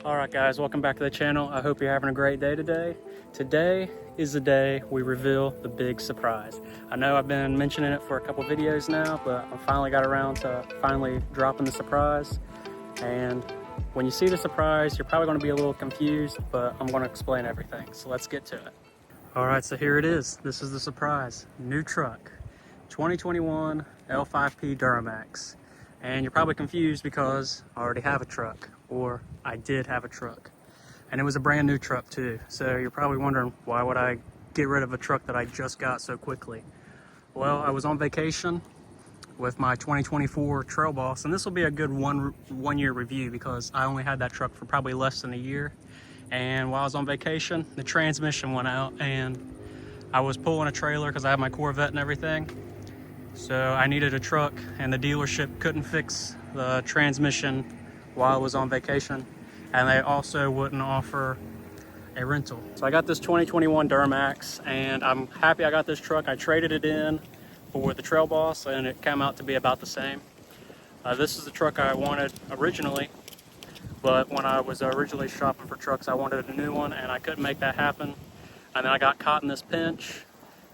Alright guys, welcome back to the channel. I hope you're having a great day today. Today is the day we reveal the big surprise. I know I've been mentioning it for a couple videos now, but I finally got around to finally dropping the surprise. And when you see the surprise, you're probably going to be a little confused, but I'm going to explain everything. So let's get to it. Alright, so here it is. This is the surprise. New truck. 2021 L5P Duramax. And you're probably confused because I already have a truck, or I did have a truck. And it was a brand new truck too. So you're probably wondering, why would I get rid of a truck that I just got so quickly? Well, I was on vacation with my 2024 Trail Boss, and this will be a good one year review because I only had that truck for probably less than a year. And while I was on vacation, the transmission went out and I was pulling a trailer because I have my Corvette and everything. So I needed a truck, and the dealership couldn't fix the transmission while I was on vacation, and they also wouldn't offer a rental. So I got this 2021 Duramax, and I'm happy I got this truck. I traded it in for the Trail Boss, and it came out to be about the same. This is the truck I wanted originally, but when I was originally shopping for trucks, I wanted a new one, and I couldn't make that happen. And then I got caught in this pinch.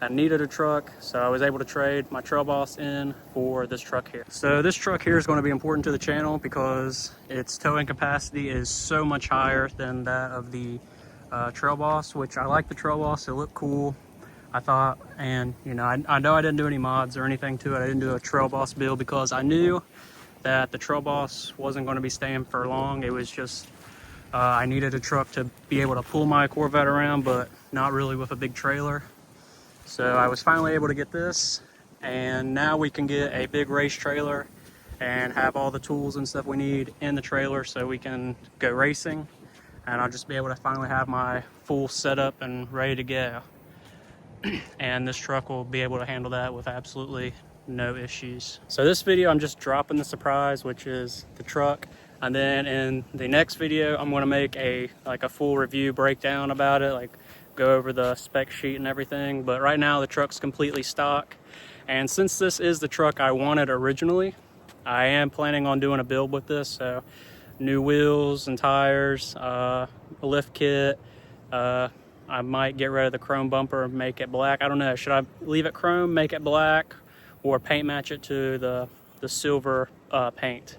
I needed a truck, so I was able to trade my Trail Boss in for this truck here. So this truck here is going to be important to the channel because its towing capacity is so much higher than that of the Trail Boss, which I like the Trail Boss. It looked cool, I thought, and you know, I know I didn't do any mods or anything to it. I didn't do a Trail Boss build because I knew that the Trail Boss wasn't going to be staying for long. It was just I needed a truck to be able to pull my Corvette around, but not really with a big trailer. So I was finally able to get this, and now we can get a big race trailer and have all the tools and stuff we need in the trailer so we can go racing, and I'll just be able to finally have my full setup and ready to go. And this truck will be able to handle that with absolutely no issues. So this video, I'm just dropping the surprise, which is the truck, and then in the next video I'm going to make a full review breakdown about it, like go over the spec sheet and everything. But right now the truck's completely stock, and since this is the truck I wanted originally, I am planning on doing a build with this. So new wheels and tires, a lift kit, I might get rid of the chrome bumper and make it black. I don't know, should I leave it chrome, make it black, or paint match it to the silver paint?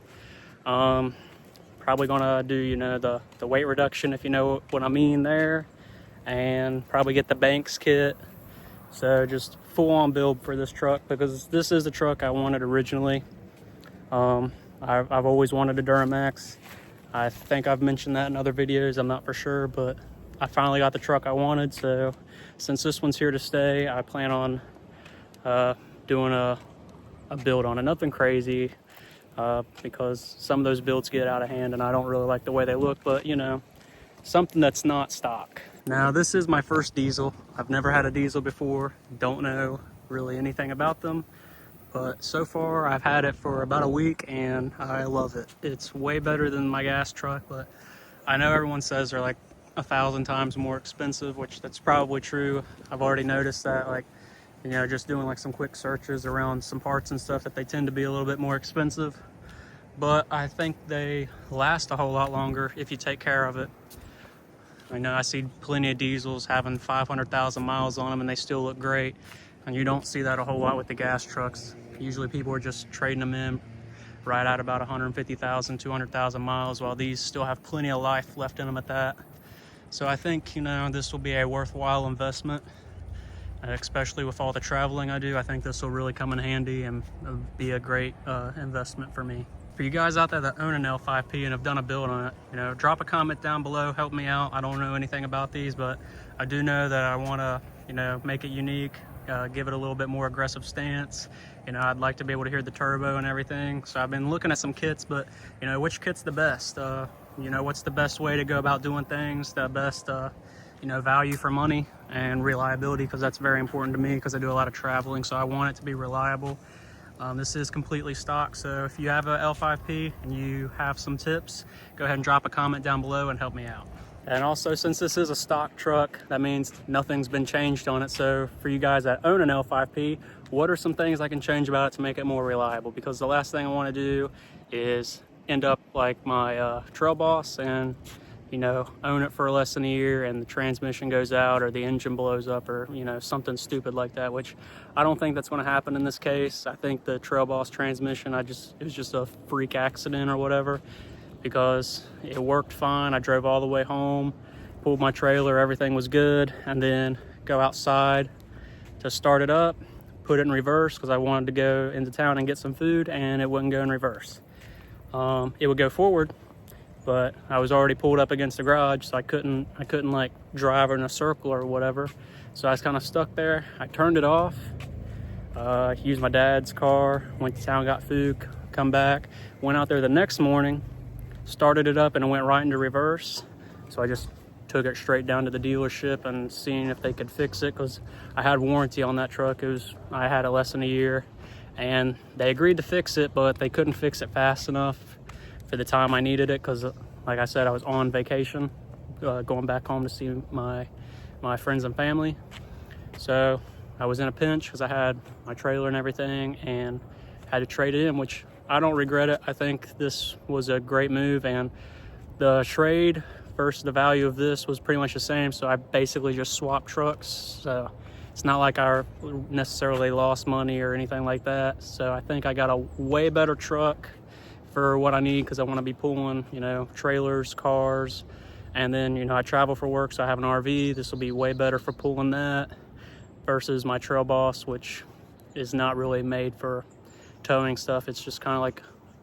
Probably gonna do, you know, the weight reduction, if you know what I mean there, and probably get the Banks kit. So just full on build for this truck because this is the truck I wanted originally. I've always wanted a Duramax. I think I've mentioned that in other videos, I'm not for sure, but I finally got the truck I wanted. So since this one's here to stay, I plan on doing a build on it. Nothing crazy, because some of those builds get out of hand and I don't really like the way they look, but you know, something that's not stock. Now this is my first diesel. I've never had a diesel before, don't know really anything about them, but so far I've had it for about a week and I love it. It's way better than my gas truck, but I know everyone says they're like 1,000 times more expensive, which that's probably true. I've already noticed that, like, you know, just doing like some quick searches around some parts and stuff, that they tend to be a little bit more expensive, but I think they last a whole lot longer if you take care of it. I know I see plenty of diesels having 500,000 miles on them and they still look great, and you don't see that a whole lot with the gas trucks. Usually people are just trading them in right at about 150,000, 200,000 miles, while these still have plenty of life left in them at that. So I think, you know, this will be a worthwhile investment, especially with all the traveling I do. I think this will really come in handy and be a great investment for me. For you guys out there that own an L5P and have done a build on it, you know, drop a comment down below, help me out. I don't know anything about these, but I do know that I want to, you know, make it unique, give it a little bit more aggressive stance. You know, I'd like to be able to hear the turbo and everything. So I've been looking at some kits, but you know, which kit's the best? You know, what's the best way to go about doing things, the best you know, value for money and reliability, because that's very important to me because I do a lot of traveling, so I want it to be reliable. This is completely stock, so if you have a L5P and you have some tips, go ahead and drop a comment down below and help me out. And also, since this is a stock truck, that means nothing's been changed on it. So for you guys that own an L5P, what are some things I can change about it to make it more reliable? Because the last thing I want to do is end up like my Trail Boss and you know, own it for less than a year and the transmission goes out or the engine blows up or, you know, something stupid like that, which I don't think that's going to happen in this case. I think the Trail Boss transmission, it was just a freak accident or whatever, because it worked fine. I drove all the way home, pulled my trailer, everything was good, and then go outside to start it up, put it in reverse because I wanted to go into town and get some food, and it wouldn't go in reverse. It would go forward, but I was already pulled up against the garage, so I couldn't like drive in a circle or whatever. So I was kind of stuck there. I turned it off, used my dad's car, went to town, got food, come back, went out there the next morning, started it up, and it went right into reverse. So I just took it straight down to the dealership and seeing if they could fix it, because I had warranty on that truck. I had it less than a year, and they agreed to fix it, but they couldn't fix it fast enough for the time I needed it, because like I said, I was on vacation, going back home to see my friends and family. So I was in a pinch because I had my trailer and everything and had to trade it in, which I don't regret it. I think this was a great move, and the trade versus the value of this was pretty much the same. So I basically just swapped trucks. So it's not like I necessarily lost money or anything like that. So I think I got a way better truck for what I need, because I want to be pulling, you know, trailers, cars, and then, you know, I travel for work, so I have an RV. This will be way better for pulling that versus my Trail Boss, which is not really made for towing stuff. It's just kind of like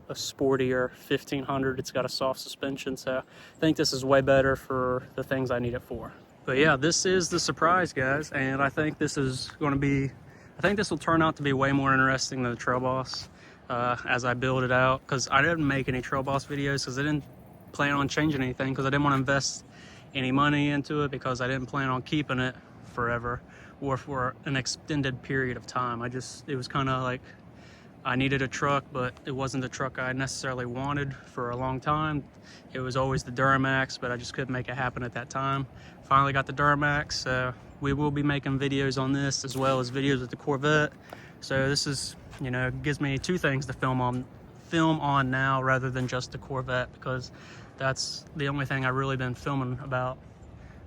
a sportier 1500. It's got a soft suspension, so I think this is way better for the things I need it for. But yeah, this is the surprise, guys, and I think this is going to be, I think this will turn out to be way more interesting than the Trail Boss as I build it out, because I didn't make any Trail Boss videos because I didn't plan on changing anything, because I didn't want to invest any money into it, because I didn't plan on keeping it forever or for an extended period of time. It was kind of like I needed a truck, but it wasn't the truck I necessarily wanted for a long time. It was always the Duramax, but I just couldn't make it happen at that time. Finally got the Duramax, so we will be making videos on this as well as videos with the Corvette. So this is, you know, gives me two things to film on now rather than just the Corvette, because that's the only thing I've really been filming about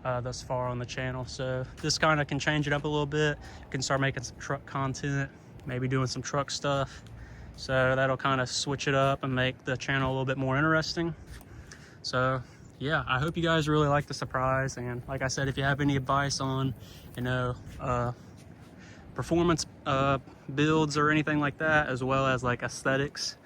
thus far on the channel. So this kind of can change it up a little bit. Can start making some truck content, maybe doing some truck stuff. So that'll kind of switch it up and make the channel a little bit more interesting. So yeah, I hope you guys really like the surprise. And like I said, if you have any advice on, you know, performance builds or anything like that, as well as like aesthetics,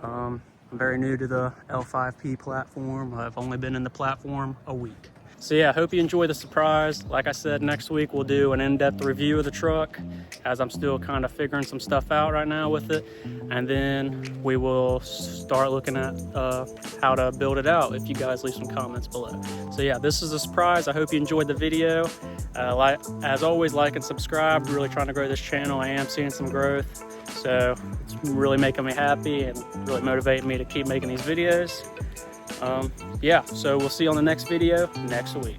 I'm very new to the L5P platform. I've only been in the platform a week. So yeah, I hope you enjoy the surprise. Like I said, next week we'll do an in-depth review of the truck, as I'm still kind of figuring some stuff out right now with it. And then we will start looking at how to build it out, if you guys leave some comments below. So yeah, this is a surprise. I hope you enjoyed the video. As always, like and subscribe. We're really trying to grow this channel. I am seeing some growth, so it's really making me happy and really motivating me to keep making these videos. Yeah, so we'll see you on the next video next week.